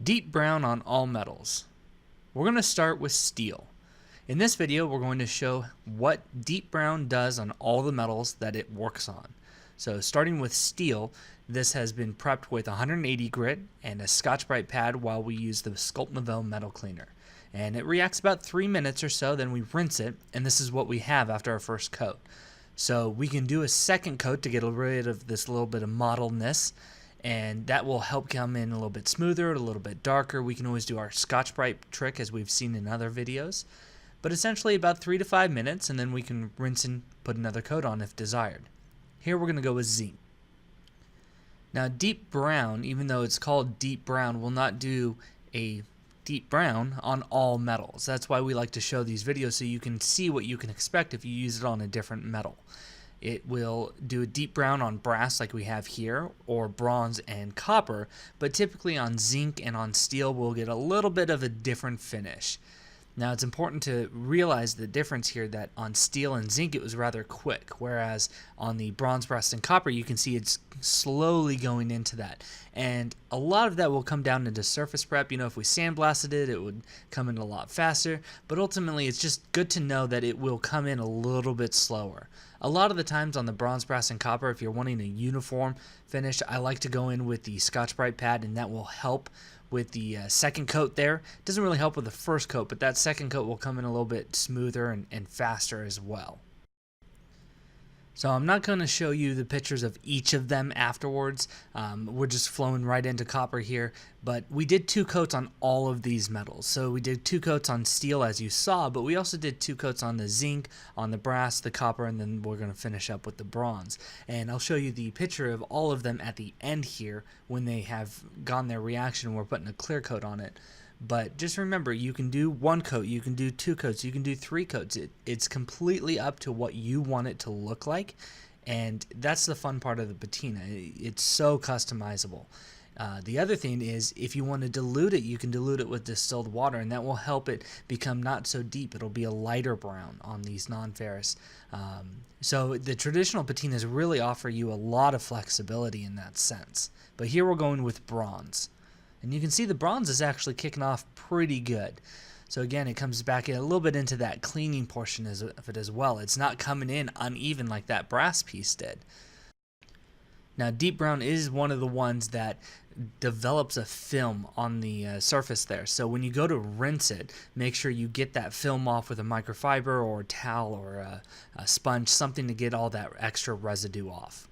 Deep brown on all metals. We're going to start with steel. In this video, we're going to show what deep brown does on all the metals that it works on. So starting with steel, this has been prepped with 180 grit and a Scotch-Brite pad while we use the Sculpt Nouveau metal cleaner. And it reacts about 3 minutes or so, then we rinse it, and this is what we have after our first coat. So we can do a second coat to get rid of this little bit of mottledness, and that will help come in a little bit smoother, a little bit darker. We can always do our Scotch-Brite trick as we've seen in other videos. But essentially about 3 to 5 minutes, and then we can rinse and put another coat on if desired. Here we're going to go with Zinc. Now deep brown, even though it's called deep brown, will not do a deep brown on all metals. That's why we like to show these videos so you can see what you can expect if you use it on a different metal. It will do a deep brown on brass like we have here, or bronze and copper, but typically on zinc and on steel we'll get a little bit of a different finish. Now it's important to realize the difference here, that on steel and zinc it was rather quick, whereas on the bronze, brass, and copper you can see it's slowly going into that. And a lot of that will come down into surface prep. You know, if we sandblasted it, it would come in a lot faster, but ultimately it's just good to know that it will come in a little bit slower. A lot of the times on the bronze, brass, and copper, if you're wanting a uniform finish, I like to go in with the Scotch-Brite pad, and that will help with the second coat there. It doesn't really help with the first coat, but that second coat will come in a little bit smoother and faster as well. So I'm not going to show you the pictures of each of them afterwards. We're just flowing right into copper here, but we did 2 coats on all of these metals. So we did 2 coats on steel as you saw, but we also did 2 coats on the zinc, on the brass, the copper, and then we're going to finish up with the bronze. And I'll show you the picture of all of them at the end here when they have gone their reaction and we're putting a clear coat on it. But just remember, you can do 1 coat, you can do 2 coats, you can do 3 coats. It's completely up to what you want it to look like, and that's the fun part of the patina. It's so customizable. The other thing is, if you want to dilute it, you can dilute it with distilled water, and that will help it become not so deep. It'll be a lighter brown on these non-ferrous. So the traditional patinas really offer you a lot of flexibility in that sense. But here we're going with bronze. And you can see the bronze is actually kicking off pretty good. So again, it comes back in a little bit into that cleaning portion of it as well. It's not coming in uneven like that brass piece did. Now deep brown is one of the ones that develops a film on the surface there. So when you go to rinse it, make sure you get that film off with a microfiber or a towel or a sponge, something to get all that extra residue off.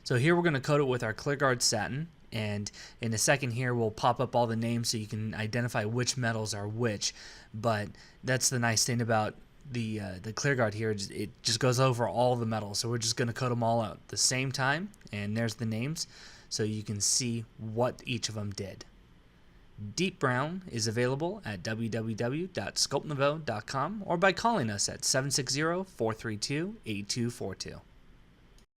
So here we're going to coat it with our ClearGuard satin. And in a second here we'll pop up all the names so you can identify which metals are which. But that's the nice thing about the ClearGuard here. It just goes over all the metals. So we're just going to coat them all out at the same time, and there's the names so you can see what each of them did. Deep brown is available at www.sculptnouveau.com or by calling us at 760-432-8242.